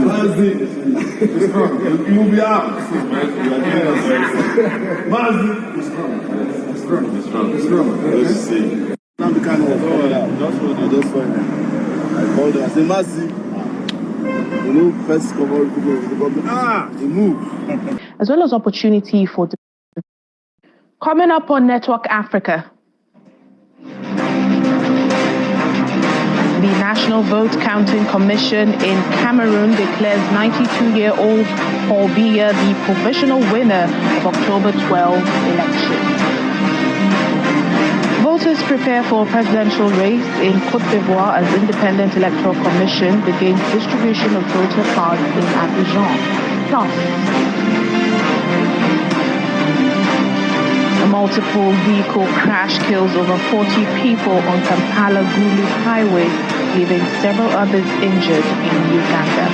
Mazi, you'll be out. Mazi, it's strong. Let's see. Now we can't just for him. I called him. I said, Mazi, you know, first cover, he move. As well as opportunity for coming up on Network Africa. The National Vote Counting Commission in Cameroon declares 92-year-old Paul Biya the provisional winner of October 12 election. Voters prepare for a presidential race in Côte d'Ivoire as Independent Electoral Commission begins distribution of voter cards in Abidjan. Plus, a multiple vehicle crash kills over 40 people on Kampala-Gulu Highway, leaving several others injured in Uganda.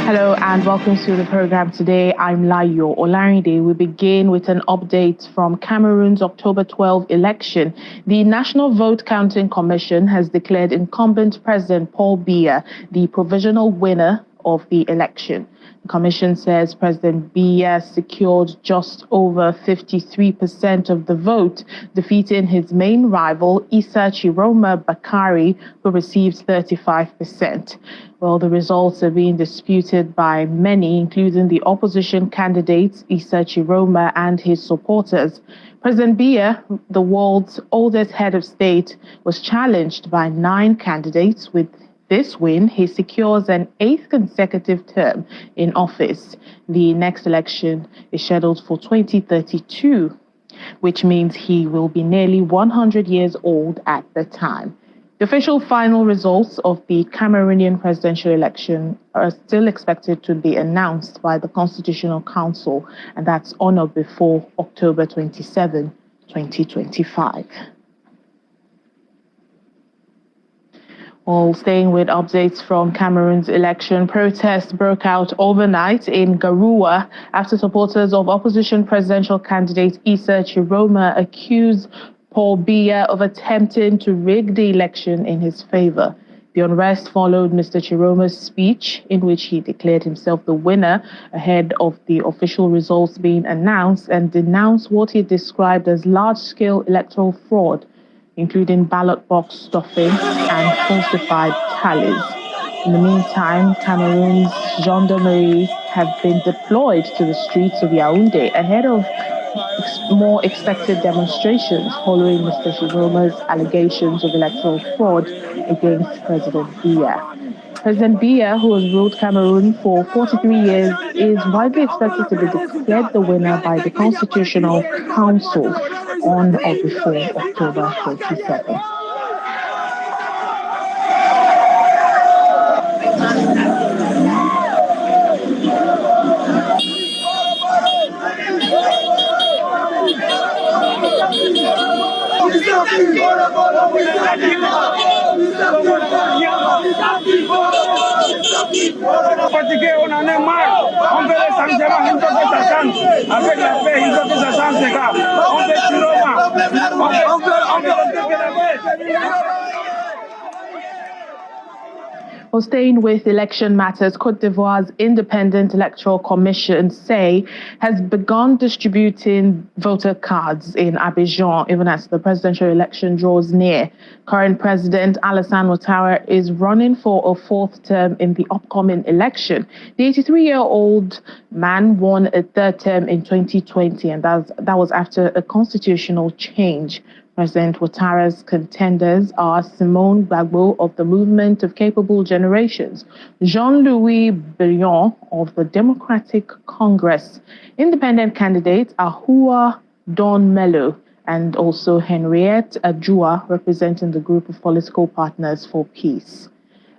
Hello and welcome to the program today. I'm Layo Olarinde. We begin with an update from Cameroon's October 12 election. The National Vote Counting Commission has declared incumbent President Paul Biya the provisional winner of the election. The commission says President Biya secured just over 53% of the vote, defeating his main rival, Issa Chiroma Bakari, who received 35%. Well, the results are being disputed by many, including the opposition candidates, Issa Chiroma and his supporters. President Biya, the world's oldest head of state, was challenged by 9 candidates. With this win, he secures an 8th consecutive term in office. The next election is scheduled for 2032, which means he will be nearly 100 years old at the time. The official final results of the Cameroonian presidential election are still expected to be announced by the Constitutional Council, and that's on or before October 27, 2025. Well, staying with updates from Cameroon's election, protests broke out overnight in Garoua after supporters of opposition presidential candidate Issa Chiroma accused Paul Biya of attempting to rig the election in his favor. The unrest followed Mr. Chiroma's speech, in which he declared himself the winner ahead of the official results being announced, and denounced what he described as large-scale electoral fraud, including ballot box stuffing and falsified tallies. In the meantime, Cameroon's gendarmerie have been deployed to the streets of Yaoundé ahead of more expected demonstrations following Mr. Chiroma's allegations of electoral fraud against President Biya. President Biya, who has ruled Cameroon for 43 years, is widely expected to be declared the winner by the Constitutional Council on or before October 27. Fatigué, on en est marre. On veut les changements, il faut que ça change. Avec la paix, il faut que ça change, les gars. On veut Chiroma. On veut la paix. Well, staying with election matters, Côte d'Ivoire's Independent Electoral Commission has begun distributing voter cards in Abidjan, even as the presidential election draws near. Current President Alassane Ouattara is running for a 4th term in the upcoming election. The 83-year-old man won a 3rd term in 2020, and that was after a constitutional change. President Ouattara's contenders are Simone Gbagbo of the Movement of Capable Generations, Jean-Louis Biya of the Democratic Congress. Independent candidates are Hua Don Mello and also Henriette Adjoua, representing the group of political partners for peace.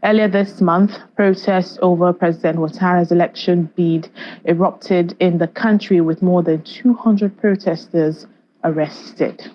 Earlier this month, protests over President Ouattara's election bid erupted in the country, with more than 200 protesters arrested.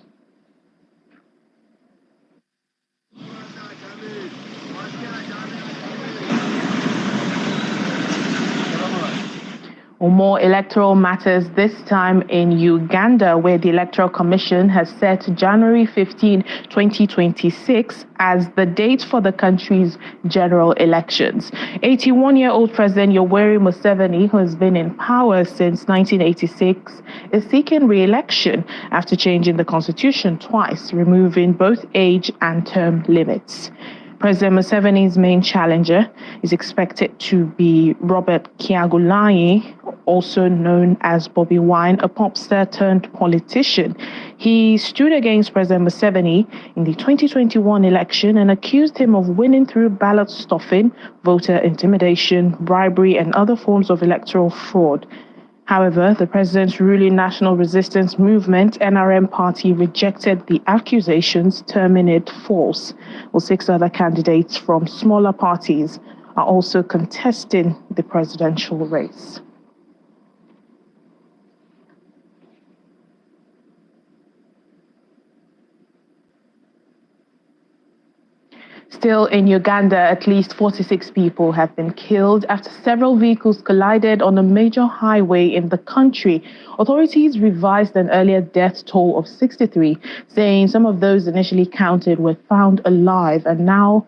Or more electoral matters, this time in Uganda, where the Electoral Commission has set January 15, 2026 as the date for the country's general elections. 81-year-old President Yoweri Museveni, who has been in power since 1986, is seeking re-election after changing the constitution twice, removing both age and term limits. President Museveni's main challenger is expected to be Robert Kyagulanyi, also known as Bobby Wine, a pop star turned politician. He stood against President Museveni in the 2021 election and accused him of winning through ballot stuffing, voter intimidation, bribery, and other forms of electoral fraud. However, the president's ruling National Resistance Movement, NRM party, rejected the accusations, terming it false. Well, 6 other candidates from smaller parties are also contesting the presidential race. Still in Uganda, at least 46 people have been killed after several vehicles collided on a major highway in the country. Authorities revised an earlier death toll of 63, saying some of those initially counted were found alive and now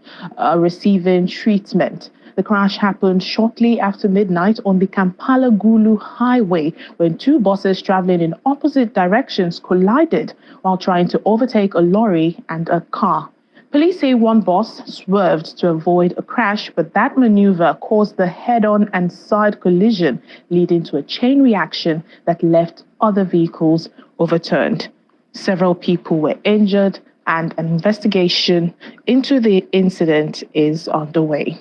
receiving treatment. The crash happened shortly after midnight on the Kampala-Gulu highway when 2 buses traveling in opposite directions collided while trying to overtake a lorry and a car. Police say one bus swerved to avoid a crash, but that maneuver caused the head-on and side collision, leading to a chain reaction that left other vehicles overturned. Several people were injured, and an investigation into the incident is underway.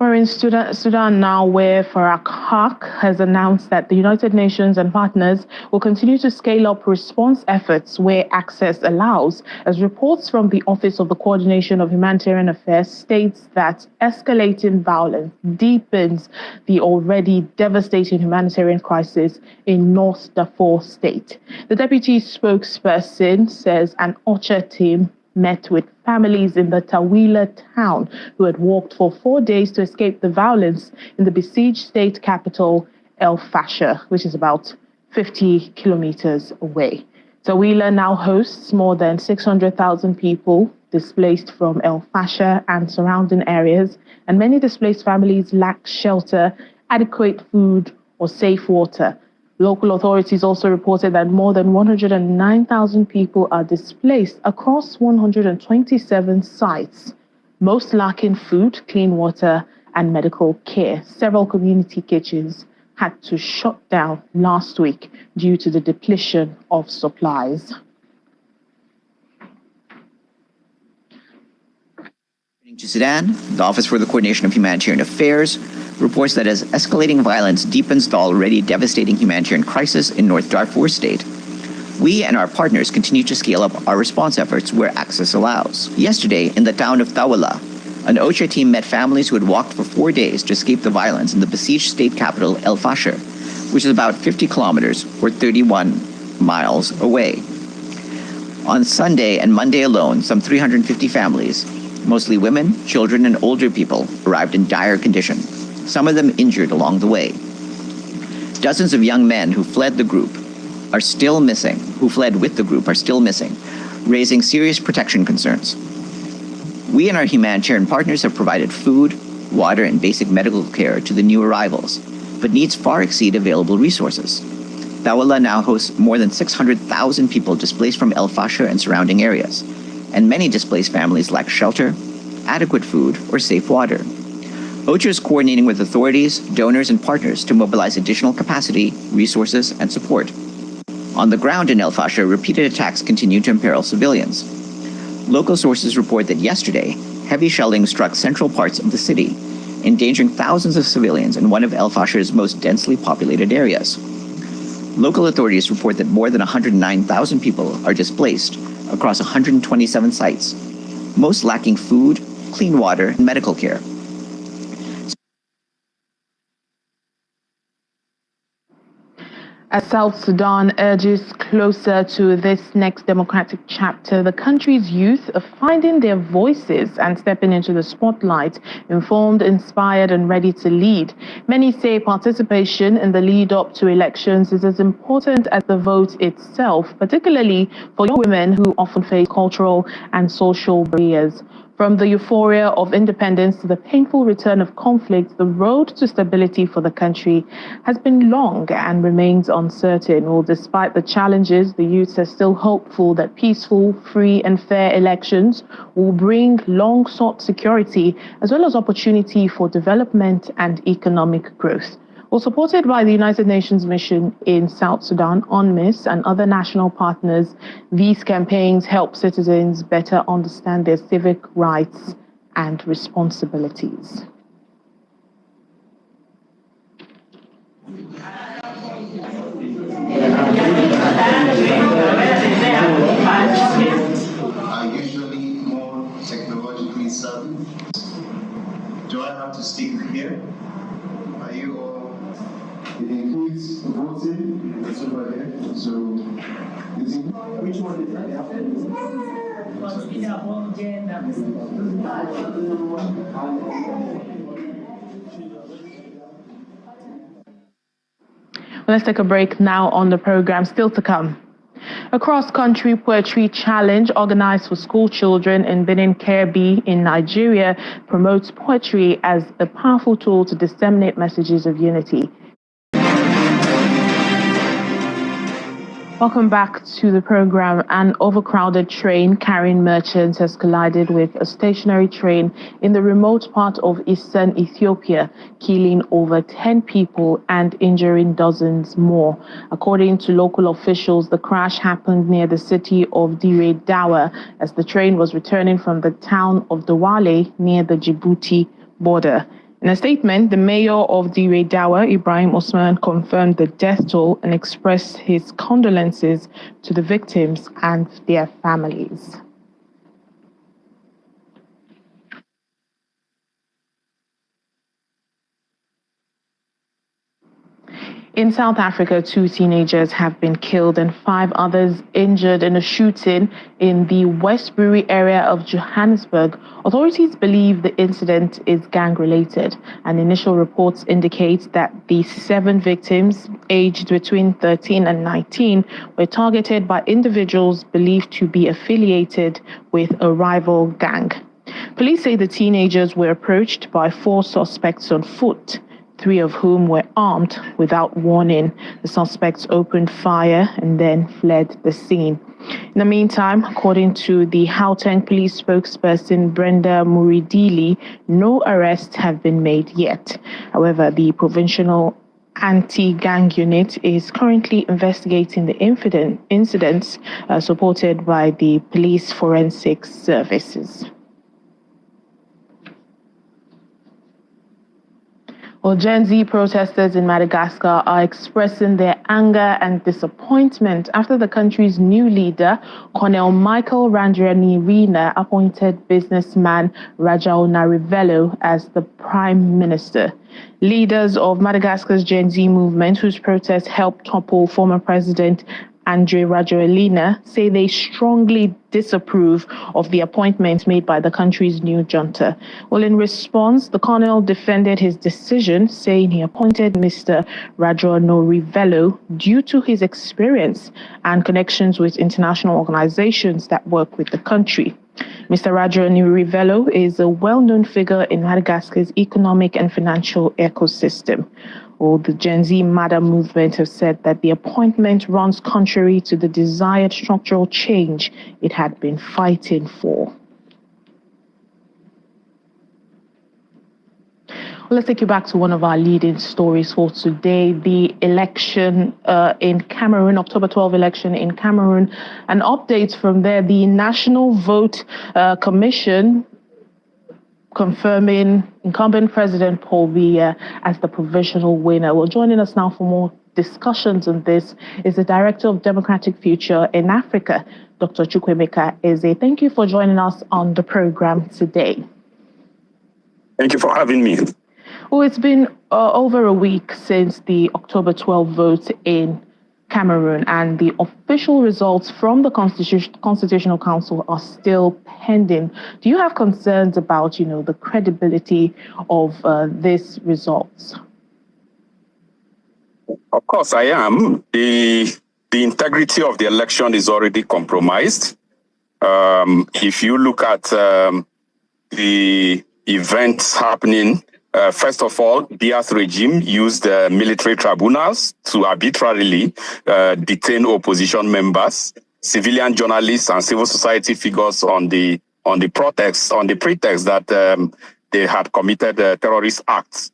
We're in Sudan now, where Farak Haq has announced that the United Nations and partners will continue to scale up response efforts where access allows, as reports from the Office of the Coordination of Humanitarian Affairs states that escalating violence deepens the already devastating humanitarian crisis in North Darfur state. The deputy spokesperson says an OCHA team met with families in the Tawila town who had walked for 4 days to escape the violence in the besieged state capital, El Fasher, which is about 50 kilometers away. Tawila now hosts more than 600,000 people displaced from El Fasher and surrounding areas, and many displaced families lack shelter, adequate food, or safe water. Local authorities also reported that more than 109,000 people are displaced across 127 sites, most lacking food, clean water, and medical care. Several community kitchens had to shut down last week due to the depletion of supplies. To Sudan, the Office for the Coordination of Humanitarian Affairs reports that as escalating violence deepens the already devastating humanitarian crisis in North Darfur state, we and our partners continue to scale up our response efforts where access allows. Yesterday, in the town of Tawala, an OCHA team met families who had walked for 4 days to escape the violence in the besieged state capital, El Fasher, which is about 50 kilometers or 31 miles away. On Sunday and Monday alone, some 350 families, mostly women, children, and older people, arrived in dire condition, some of them injured along the way. Dozens of young men who fled with the group are still missing, raising serious protection concerns. We and our humanitarian partners have provided food, water, and basic medical care to the new arrivals, but needs far exceed available resources. Tawala now hosts more than 600,000 people displaced from El Fasher and surrounding areas, and many displaced families lack shelter, adequate food, or safe water. OCHA is coordinating with authorities, donors, and partners to mobilize additional capacity, resources, and support. On the ground in El Fasher, repeated attacks continue to imperil civilians. Local sources report that yesterday, heavy shelling struck central parts of the city, endangering thousands of civilians in one of El Fasher's most densely populated areas. Local authorities report that more than 109,000 people are displaced across 127 sites, most lacking food, clean water, and medical care. As South Sudan urges closer to this next democratic chapter, the country's youth are finding their voices and stepping into the spotlight, informed, inspired, and ready to lead. Many say participation in the lead up to elections is as important as the vote itself, particularly for young women who often face cultural and social barriers. From the euphoria of independence to the painful return of conflict, the road to stability for the country has been long and remains uncertain. Well, despite the challenges, the youths are still hopeful that peaceful, free, and fair elections will bring long-sought security as well as opportunity for development and economic growth. Well, supported by the United Nations mission in South Sudan, UNMISS, and other national partners, these campaigns help citizens better understand their civic rights and responsibilities. Are usually more technologically savvy. Do I have to stick here? Are you all? It includes voting. It's over here. So, which one is that? Let's take a break now on the program. Still to come. A cross-country poetry challenge organized for school children in Benin Kebbi in Nigeria promotes poetry as a powerful tool to disseminate messages of unity. Welcome back to the program. An overcrowded train carrying merchants has collided with a stationary train in the remote part of eastern Ethiopia, killing over 10 people and injuring dozens more. According to local officials, the crash happened near the city of Dire Dawa as the train was returning from the town of Douale near the Djibouti border. In a statement, the mayor of Dire Dawa, Ibrahim Osman, confirmed the death toll and expressed his condolences to the victims and their families. In South Africa, 2 teenagers have been killed and 5 others injured in a shooting in the Westbury area of Johannesburg. Authorities believe the incident is gang-related, and initial reports indicate that the 7 victims, aged between 13 and 19, were targeted by individuals believed to be affiliated with a rival gang. Police say the teenagers were approached by 4 suspects on foot, 3 of whom were armed without warning. The suspects opened fire and then fled the scene. In the meantime, according to the Gauteng police spokesperson Brenda Muridili, no arrests have been made yet. However, the provincial anti-gang unit is currently investigating the incidents supported by the police forensic services. Well, Gen Z protesters in Madagascar are expressing their anger and disappointment after the country's new leader, Colonel Michael Randrianirina, appointed businessman Rajao Narivello as the prime minister. Leaders of Madagascar's Gen Z movement, whose protests helped topple former president Andre Rajoelina, say they strongly disapprove of the appointment made by the country's new junta. Well, in response, the colonel defended his decision, saying he appointed Mr. Rajao due to his experience and connections with international organizations that work with the country. Mr. Rajao is a well-known figure in Madagascar's economic and financial ecosystem. Well, the Gen Z Mada movement have said that the appointment runs contrary to the desired structural change it had been fighting for. Well, let's take you back to one of our leading stories for today, the election in Cameroon, October 12 election in Cameroon. An update from there, the National Vote Commission confirming incumbent President Paul Biya as the provisional winner. Well, joining us now for more discussions on this is the Director of Democratic Future in Africa, Dr. Chukwemeka Eze. Thank you for joining us on the program today. Thank you for having me. Well, it's been over a week since the October 12 vote in Cameroon, and the official results from the Constitutional Council are still pending. Do you have concerns about, the credibility of these results? Of course, I am. The integrity of the election is already compromised. If you look at the events happening, first of all, Biya's regime used military tribunals to arbitrarily detain opposition members, civilian journalists, and civil society figures on the pretext that they had committed terrorist acts.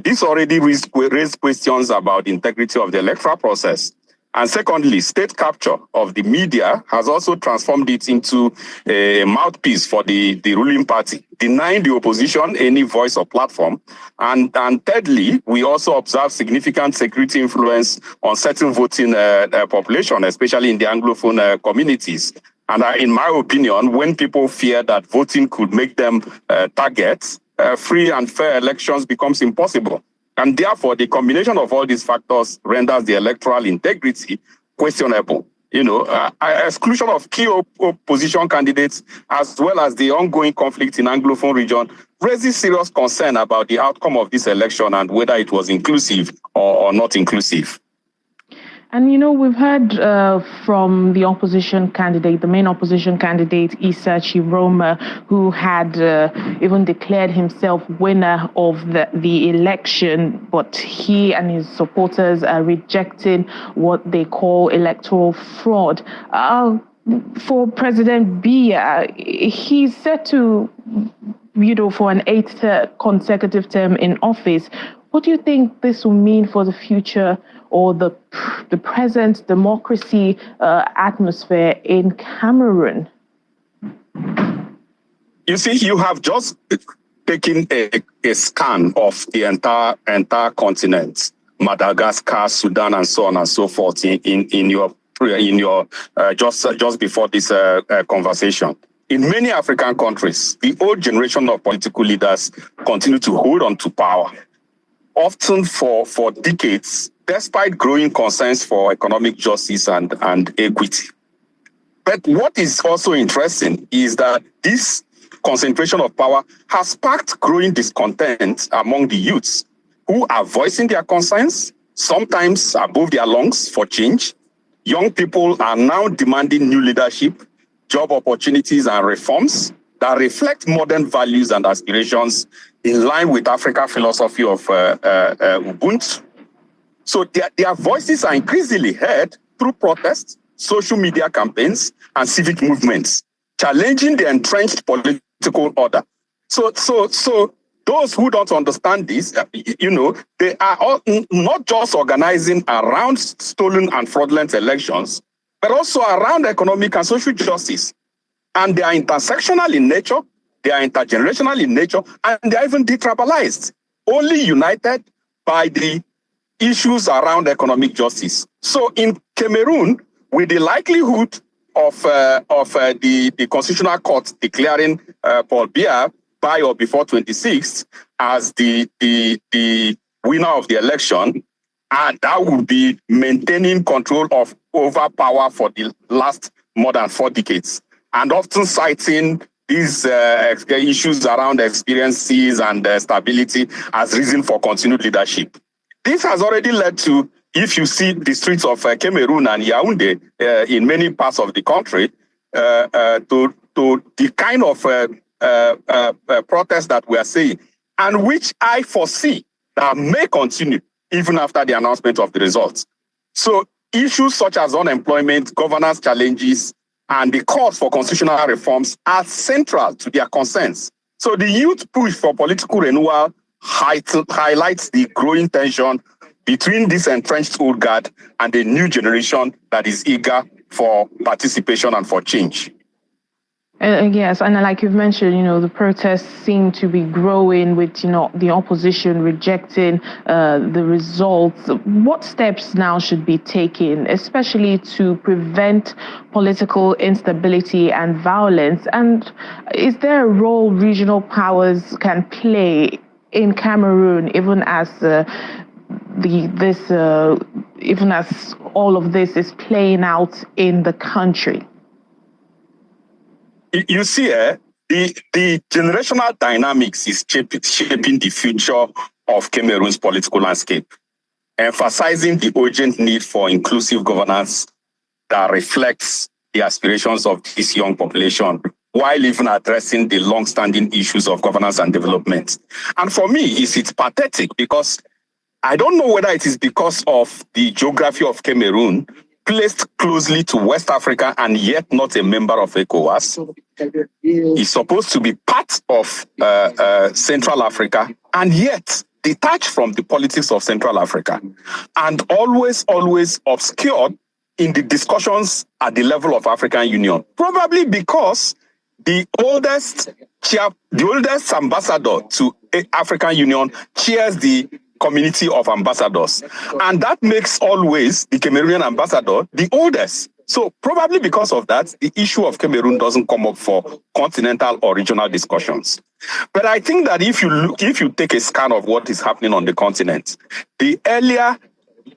This already raised questions about the integrity of the electoral process. And secondly, state capture of the media has also transformed it into a mouthpiece for the ruling party, denying the opposition any voice or platform. And thirdly, we also observe significant security influence on certain voting population, especially in the Anglophone communities. And in my opinion, when people fear that voting could make them targets, free and fair elections becomes impossible. And therefore, the combination of all these factors renders the electoral integrity questionable. Exclusion of key opposition candidates, as well as the ongoing conflict in Anglophone region, raises serious concern about the outcome of this election and whether it was inclusive or not inclusive. And, we've heard from the opposition candidate, the main opposition candidate, Issa Chiroma, who had even declared himself winner of the election, but he and his supporters are rejecting what they call electoral fraud. For President Biya, he's set to, for an 8th consecutive term in office. What do you think this will mean for the future or the present democracy atmosphere in Cameroon? You see, you have just taken a scan of the entire continent, Madagascar, Sudan, and so on and so forth in your just before this conversation. In many African countries, the old generation of political leaders continue to hold on to power, often for decades, despite growing concerns for economic justice and equity. But what is also interesting is that this concentration of power has sparked growing discontent among the youths who are voicing their concerns, sometimes above their lungs for change. Young people are now demanding new leadership, job opportunities, and reforms that reflect modern values and aspirations in line with Africa's philosophy of Ubuntu. So their voices are increasingly heard through protests, social media campaigns, and civic movements, challenging the entrenched political order. So those who don't understand this, they are all not just organizing around stolen and fraudulent elections, but also around economic and social justice. And they are intersectional in nature, they are intergenerational in nature, and they are even detribalized, only united by the issues around economic justice. So in Cameroon, with the likelihood of the Constitutional Court declaring Paul Biya by or before 26th as the winner of the election, and that would be maintaining control over power for the last more than 4 decades, and often citing these issues around experiences and stability as reason for continued leadership. This has already led to, if you see the streets of Cameroon and Yaoundé in many parts of the country, to the kind of protest that we are seeing, and which I foresee that may continue even after the announcement of the results. So issues such as unemployment, governance challenges, and the calls for constitutional reforms are central to their concerns. So the youth push for political renewal highlights the growing tension between this entrenched old guard and the new generation that is eager for participation and for change. Yes, and like you've mentioned, the protests seem to be growing with, the opposition rejecting the results. What steps now should be taken, especially to prevent political instability and violence? And is there a role regional powers can play in Cameroon, even as this even as all of this is playing out in the country? You see, the generational dynamics is shaping the future of Cameroon's political landscape, emphasizing the urgent need for inclusive governance that reflects the aspirations of this young population, while even addressing the long-standing issues of governance and development. And for me, it's pathetic because I don't know whether it is because of the geography of Cameroon, placed closely to West Africa and yet not a member of ECOWAS. It's supposed to be part of Central Africa and yet detached from the politics of Central Africa and always obscured in the discussions at the level of African Union, probably because the oldest ambassador to African Union chairs the community of ambassadors. And that makes always the Cameroonian ambassador the oldest. So probably because of that, the issue of Cameroon doesn't come up for continental or regional discussions. But I think that if you take a scan of what is happening on the continent, the earlier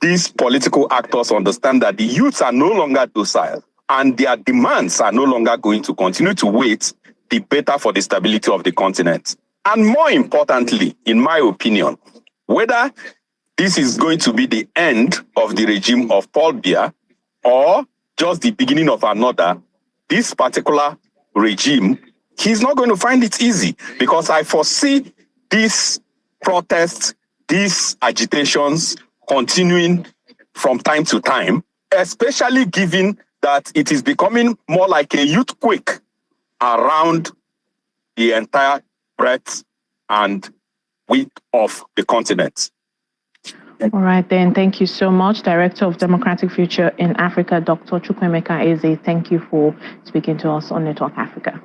these political actors understand that the youths are no longer docile and their demands are no longer going to continue to wait, the better for the stability of the continent. And more importantly, in my opinion, whether this is going to be the end of the regime of Paul Biya or just the beginning of another, this particular regime, he's not going to find it easy because I foresee these protests, these agitations continuing from time to time, especially given that it is becoming more like a youth quake around the entire breadth and width of the continent. All right, then. Thank you so much, Director of Democratic Future in Africa, Dr. Chukwuemeka Eze. Thank you for speaking to us on Network Africa.